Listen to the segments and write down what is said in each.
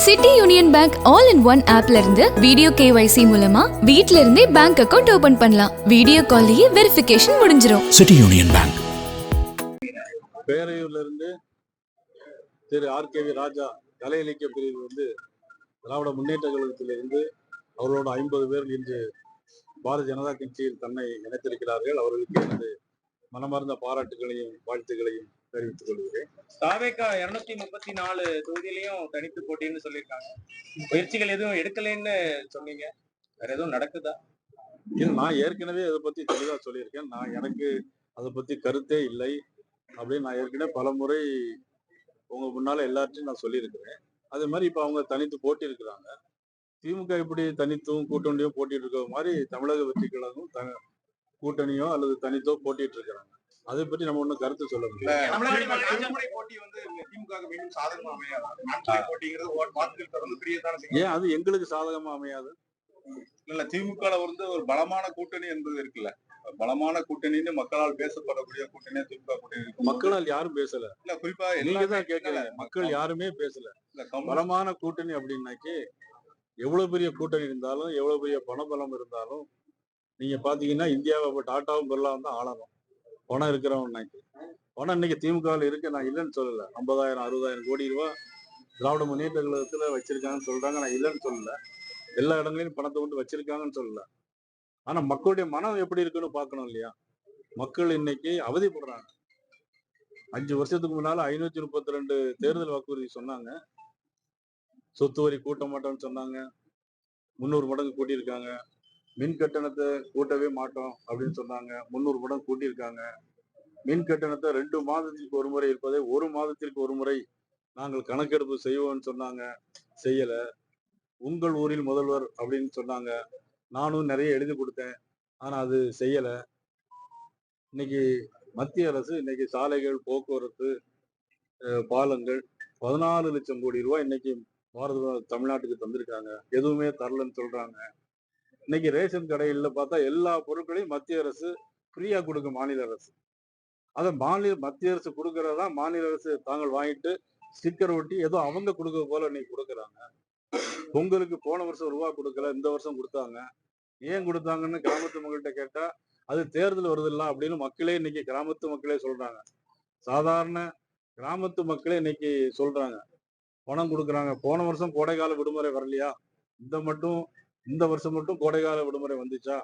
City Union Bank all in one ஆப்ல இருந்து video KYC மூலமா வீட்ல இருந்தே பேங்க் அக்கவுண்ட் ஓபன் பண்ணலாம். வீடியோ கால்லயே வெரிஃபிகேஷன் முடிஞ்சிரும். City Union Bank. பேரையூர்ல இருந்து திரு ஆர்.கே.வி. ராஜா கலை இலக்கிய பிரிவு திராவிட முன்னேற்ற கழகத்திலிருந்து அவர்களோட 50 பேர் இன்று பாரதிய ஜனதா கட்சியில் தன்னை இணைத்திருக்கிறார்கள். அவர்களுக்கு எனது மனமார்ந்த பாராட்டுகளையும் வாழ்த்துக்களையும் தெரிவித்துக் கொள்கிறேன். தாவேகா 234 தொகுதியிலையும் தனித்து போட்டின்னு சொல்லியிருக்காங்க. முயற்சிகள் எதுவும் எடுக்கலைன்னு சொன்னீங்க, வேற எதுவும் நடக்குதா? நான் ஏற்கனவே அதை பத்தி தெளிவா சொல்லியிருக்கேன். எனக்கு அதை பத்தி கருத்தே இல்லை அப்படின்னு நான் ஏற்கனவே பல முறை உங்க முன்னால எல்லார்ட்டையும் நான் சொல்லியிருக்கிறேன். அதே மாதிரி இப்ப அவங்க தனித்து போட்டி இருக்கிறாங்க. திமுக இப்படி தனித்தும் கூட்டணியும் போட்டிட்டு இருக்கிற மாதிரி தமிழக வெற்றி கழகம் கூட்டணியோ அல்லது தனித்தோ போட்டிட்டு இருக்கிறாங்க. அதை பற்றி நம்ம ஒன்றும் கருத்து சொல்ல முடியல. ஏன் அது எங்களுக்கு சாதகமா அமையாது? இல்ல திமுக ஒரு பலமான கூட்டணி என்பது இருக்குல்ல, பலமான கூட்டணின்னு மக்களால் பேசப்படக்கூடிய கூட்டணியா திமுக கூட்டணி இருக்கு. மக்களால் யாரும் பேசல. இல்ல குறிப்பா நீங்க தான் கேட்கல, மக்கள் யாருமே பேசல. பலமான கூட்டணி அப்படின்னாக்கி எவ்வளவு பெரிய கூட்டணி இருந்தாலும் எவ்வளவு பெரிய பணபலம் இருந்தாலும் நீங்க பாத்தீங்கன்னா இந்தியாவை டாட்டாவும் பிர்லாவும் தான் ஆளணும். பணம் இருக்கிறவன்னாக்கி பணம் இன்னைக்கு திமுகவில் இருக்கு, நான் இல்லைன்னு சொல்லல. 50,000 60,000 கோடி ரூபாய் திராவிட முன்னேற்ற கழகத்துல வச்சிருக்காங்கன்னு சொல்றாங்க, நான் இல்லைன்னு சொல்லல. எல்லா இடங்களையும் பணத்தை கொண்டு வச்சிருக்காங்கன்னு சொல்லல. ஆனா மக்களுடைய மனம் எப்படி இருக்குன்னு பாக்கணும் இல்லையா? மக்கள் இன்னைக்கு அவதிப்படுறாங்க. 5 வருஷத்துக்கு முன்னால 532 தேர்தல் வாக்குறுதி சொன்னாங்க. சொத்து வரி கூட்ட மாட்டோம்னு சொன்னாங்க. 300 மடங்கு கூட்டியிருக்காங்க. மின் கட்டணத்தை கூட்டவே மாட்டோம் அப்படின்னு சொன்னாங்க. 300 மடங்கு கூட்டியிருக்காங்க. மின் கட்டணத்தை 2 மாதத்திற்கு ஒரு முறை இருப்பதை 1 மாதத்திற்கு ஒரு முறை நாங்கள் கணக்கெடுப்பு செய்வோம்னு சொன்னாங்க, செய்யல. உங்கள் ஊரில் முதல்வர் அப்படின்னு சொன்னாங்க, நானும் நிறைய எழுதி கொடுத்தேன், ஆனா அது செய்யல. இன்னைக்கு மத்திய அரசு இன்னைக்கு சாலைகள், போக்குவரத்து, பாலங்கள் 14 லட்சம் கோடி ரூபாய் இன்னைக்கு தமிழ்நாட்டுக்கு தந்திருக்காங்க. எதுவுமே தரலன்னு சொல்றாங்க. இன்னைக்கு ரேஷன் கடையில பார்த்தா எல்லா பொருட்களையும் மத்திய அரசு ஃப்ரீயா கொடுக்கும். மாநில அரசு அதை மத்திய அரசு கொடுக்கறதா மாநில அரசு தாங்கள் வாங்கிட்டு ஸ்டிக்கர் ஒட்டி ஏதோ அவங்க கொடுக்க போல இன்னைக்கு கொடுக்குறாங்க. பொங்கலுக்கு போன வருஷம் ரூபா கொடுக்கல, இந்த வருஷம் கொடுத்தாங்க. ஏன் கொடுத்தாங்கன்னு கிராமத்து மக்கள்கிட்ட கேட்டா அது தேர்தல் வருதில்ல அப்படின்னு மக்களே இன்னைக்கு கிராமத்து மக்களே சொல்றாங்க. சாதாரண கிராமத்து மக்களே இன்னைக்கு சொல்றாங்க பணம் கொடுக்குறாங்க. போன வருஷம் கோடைக்கால விடுமுறை வரலையா, இந்த வருஷம் மட்டும் கோடைக்கால விடுமுறை வந்துச்சா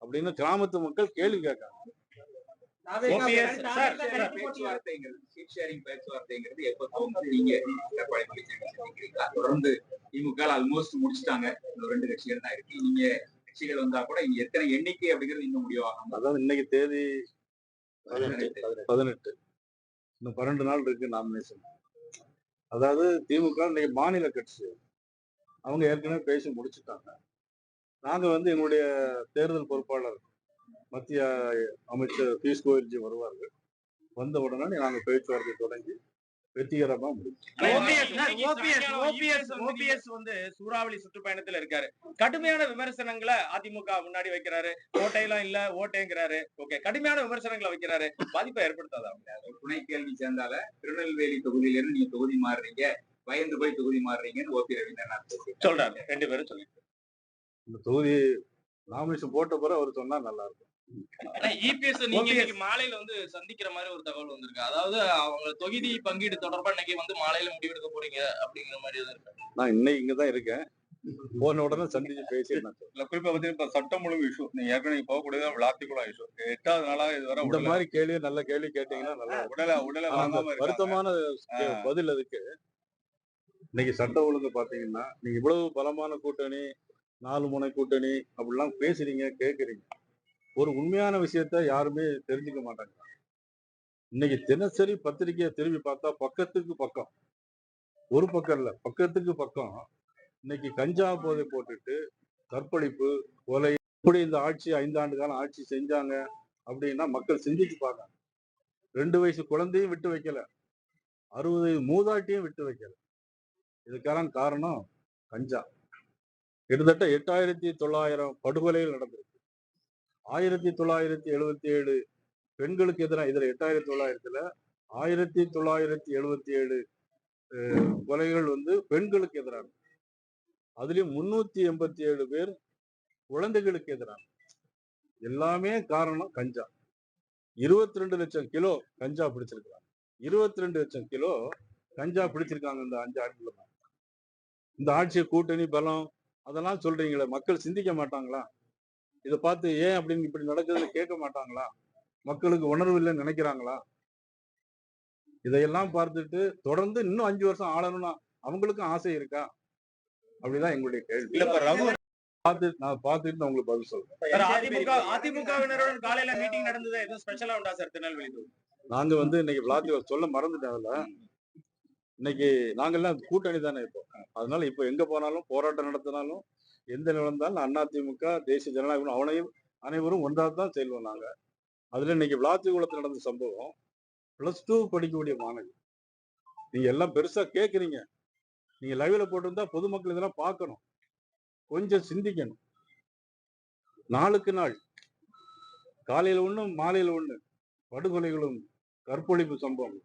அப்படின்னு கிராமத்து மக்கள் கேள்வி கேட்காங்க. தொடர்ந்து திமுக ஆல்மோஸ்ட் முடிச்சுட்டாங்க. 2 கட்சிகள் தான் இருக்கு. நீங்க கட்சிகள் வந்தா கூட இங்க எத்தனை எண்ணிக்கை அப்படிங்கிறது இன்னும் முடிவாகும். அதாவது இன்னைக்கு தேதி 18, இன்னும் 12 நாள் இருக்கு நாமினேஷன். அதாவது திமுக இன்னைக்கு மாநில கட்சி, அவங்க ஏற்கனவே பேசி முடிச்சுட்டாங்க. நாங்க எங்களுடைய தேர்தல் பொறுப்பாளர் மத்திய அமைச்சர் பியூஷ் கோயல்ஜி வருவார்கள். வந்த உடனே நாங்க பேச்சுவார்த்தை தொடங்கி வெற்றிகரமா முடியும். சூறாவளி சுற்றுப்பயணத்துல இருக்காரு. கடுமையான விமர்சனங்களை அதிமுக முன்னாடி வைக்கிறாரு. ஓட்டையெல்லாம் இல்ல, ஓட்டைங்கிறாரு. ஓகே, கடுமையான விமர்சனங்களை வைக்கிறாரு. பாதிப்பை ஏற்படுத்தாதா? துணை கேள்வி சேர்ந்தால திருநெல்வேலி தொகுதியிலிருந்து நீங்க தொகுதி மாறுறீங்க, பயந்து போய் தொகுதி மாறுறீங்கன்னு ஓபி ரவீந்திரநாத் சொல்றாரு. 2 பேரும் சொல்லிட்டு இந்த தொகுதி நாமினேஷன் போட்ட பிறகு அவர் சொன்னா நல்லா இருக்கும். நீங்க மாலையில சந்திக்கிற மாதிரி ஒரு தகவல் வந்திருக்கு. அதாவது அவங்க தொகுதி பங்கீடு தொடர்பா இன்னைக்கு மாலையில முடிவெடுக்க போறீங்க அப்படிங்கிற மாதிரி இருக்கு. நான் இன்னைக்கு இங்கதான் இருக்கேன். போன உடனே சந்திச்சு பேசிடுறேன். குறிப்பா இப்ப சட்டம் ஒழுங்கு இஷ்யூ, நீங்க ஏற்கனவே போகக்கூடியதான் விளாத்திக்குளம் இஷ்யூ. 8வது நாளா இதுவரை இந்த மாதிரி கேள்வி நல்ல கேள்வி கேட்டீங்கன்னா நல்லா உடலை வாங்காம வருத்தமான பதில் அதுக்கு. இன்னைக்கு சட்ட ஒழுங்கு பாத்தீங்கன்னா நீங்க இவ்வளவு பலமான கூட்டணி, 4 முனை கூட்டணி அப்படிலாம் பேசுறீங்க, கேட்குறீங்க. ஒரு உண்மையான விஷயத்த யாருமே தெரிஞ்சுக்க மாட்டாங்க. இன்னைக்கு தினசரி பத்திரிகையை திரும்பி பார்த்தா பக்கத்துக்கு பக்கம், ஒரு பக்கம் இல்ல பக்கத்துக்கு பக்கம் இன்னைக்கு கஞ்சா போதை போட்டுட்டு கற்பழிப்பு, கொலை, இப்படி இந்த ஆட்சி 5 ஆண்டு காலம் ஆட்சி செஞ்சாங்க அப்படின்னா மக்கள் சிந்திச்சு பார்க்காங்க. 2 வயசு குழந்தையும் விட்டு வைக்கல, 60 மூதாட்டியும் விட்டு வைக்கல. இதுக்கெல்லாம் காரணம் கஞ்சா. கிட்டத்தட்ட 8,900 படுகொலைகள் நடந்திருக்கு. 1977 பெண்களுக்கு எதிராக, இதுல 8,900ல 1977 கொலைகள் வந்து பெண்களுக்கு எதிரான, அதுலயும் 387 பேர் குழந்தைகளுக்கு எதிரான. எல்லாமே காரணம் கஞ்சா. 22 லட்சம் கிலோ கஞ்சா பிடிச்சிருக்காங்க. 22 லட்சம் கிலோ கஞ்சா பிடிச்சிருக்காங்க இந்த 5 ஆண்டுல. இந்த ஆட்சி கூட்டணி பலம் அதெல்லாம் சொல்றீங்களே, மக்கள் சிந்திக்க மாட்டாங்களா? இதை பார்த்து ஏன் அப்படின்னு இப்படி நடக்குதுன்னு கேட்க மாட்டாங்களா? மக்களுக்கு உணர்வு இல்லைன்னு நினைக்கிறாங்களா? இதையெல்லாம் பார்த்துட்டு தொடர்ந்து இன்னும் 5 வருஷம் ஆளணும்னா அவங்களுக்கும் ஆசை இருக்கா? அப்படிதான் எங்களுடைய கேள்வி. நான் பார்த்துட்டு நான் உங்களுக்கு பதில் சொல்றேன். அதிமுகவினருடன் காலையில மீட்டிங் நடந்தது, எதுவும் ஸ்பெஷலா உண்டா சார் திருநெல்வேலி? நாங்க வந்து இன்னைக்கு விளாத்தி சொல்ல மறந்துட்டேன். அதுல இன்னைக்கு நாங்கெல்லாம் கூட்டணி தானே இப்போ. அதனால இப்போ எங்க போனாலும் போராட்டம் நடத்தினாலும் எந்த நடந்தாலும் அதிமுக தேசிய ஜனநாயகம் அனைவரும் ஒன்றாக தான் செல்வோம் நாங்க. அதுல இன்னைக்கு விளாத்திக்குளத்தில் நடந்த சம்பவம் +2 படிக்கக்கூடிய மாணவி. நீங்க எல்லாம் பெருசா கேக்குறீங்க. நீங்க லைவ்ல போட்டிருந்தா பொதுமக்கள் இதெல்லாம் பார்க்கணும், கொஞ்சம் சிந்திக்கணும். நாளுக்கு நாள் காலையில ஒண்ணு மாலையில ஒண்ணு படுகொலைகளும் கற்பொழிப்பு சம்பவம்.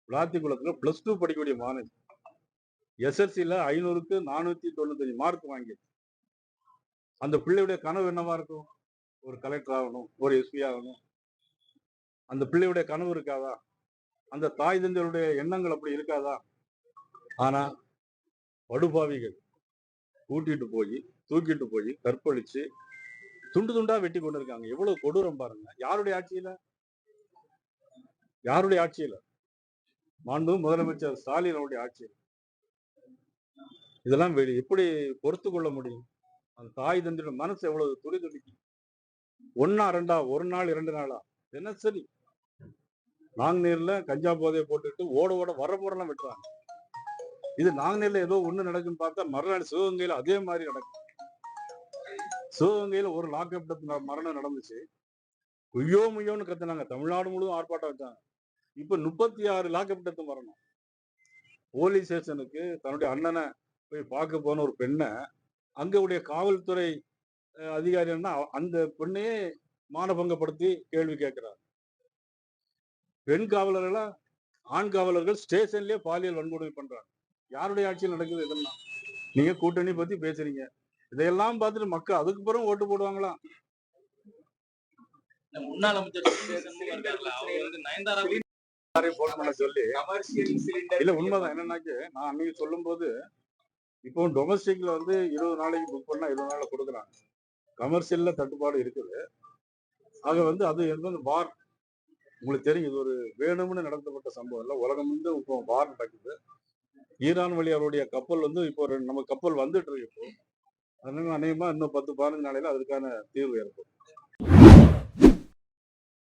விளாத்திக்குளத்துல +2 படிக்கக்கூடிய மாணவி SSLC 500க்கு 495 மார்க் வாங்கி. அந்த பிள்ளையுடைய கனவு என்னவா இருக்கும்? ஒரு கலெக்டர் ஆகணும், ஒரு SP ஆகணும். அந்த பிள்ளையுடைய கனவு இருக்காதா? அந்த தாய் தந்தையருடைய எண்ணங்கள் அப்படி இருக்காதா? ஆனா படுபாவிகள் கூட்டிட்டு போய் தூக்கிட்டு போய் கற்பழிச்சு துண்டு துண்டா வெட்டி கொண்டு இருக்காங்க. எவ்வளவு கொடூரம் பாருங்க. யாருடைய ஆட்சியில? யாருடைய ஆட்சியில? மாண்பு முதலமைச்சர் ஸ்டாலின் அவருடைய ஆட்சியில். இதெல்லாம் எப்படி பொறுத்து கொள்ள முடியும்? அந்த தாய் தந்தையோட மனசு எவ்வளவு துடி துடிக்கும். 1 2 ஒரு நாள் 2 நாளா தினசரி நாங்குநேர்ல கஞ்சா போதையை போட்டுட்டு ஓட ஓட வர போறலாம் வெட்டுறாங்க. இது நாங்குநேர்ல ஏதோ ஒண்ணு நடக்குன்னு பார்த்தா மறுநாள் சிவகங்கையில அதே மாதிரி நடக்கும். சிவகங்கையில ஒரு லாக்அப் டெத் மரணம் நடந்துச்சு. குய்யோ முய்யோன்னு கத்துனாங்க. தமிழ்நாடு முழுவதும் ஆர்ப்பாட்டம் வச்சாங்க. இப்ப 36 லாக்அப் டெத் மரணம். போலீஸ் ஸ்டேஷனுக்கு தன்னுடைய அண்ணனை போய் பார்க்க போன ஒரு பெண்ணை அங்க உடைய காவல்துறை அதிகாரி அந்த பெண்ணையே மானபங்கப்படுத்தி கேள்வி கேட்கிறார். பெண் காவலர்களா ஆண் காவலர்கள் ஸ்டேஷன்லயே பாலியல் வன்கொடுமை பண்றாங்க. யாருடைய ஆட்சியில் நடக்குது இதெல்லாம்? நீங்க கூட்டணி பத்தி பேசுறீங்க. இதையெல்லாம் பார்த்துட்டு மக்கள் அதுக்கு பிறகு ஓட்டு போடுவாங்களா? முன்னாள் அமைச்சர் அவர் வந்து நயன்தாரா போன் பண்ண சொல்லி இல்ல உண்மைதான். என்னன்னாக்க நான் அன்னைக்கு சொல்லும் போது இப்போ டொமஸ்டிக்ல வந்து 20 நாளைக்கு புக் பண்ணா 20 நாள்ல கொடுக்குறாங்க. கமர்ஷியல்ல தட்டுப்பாடு இருக்குது. ஆக வந்து அது வந்து வார். உங்களுக்கு தெரியும், இது ஒரு வேணும்னு நடத்தப்பட்ட சம்பவம் இல்லை. உலகம் வந்து இப்போ வார் நடக்குது. ஈரான் வழி அவருடைய கப்பல் வந்து இப்போ நம்ம கப்பல் வந்துட்டு இருக்கு. இப்போ அதனால அநேகமா இன்னும் 10-15 நாளையில அதுக்கான தீர்வு ஏற்படும்.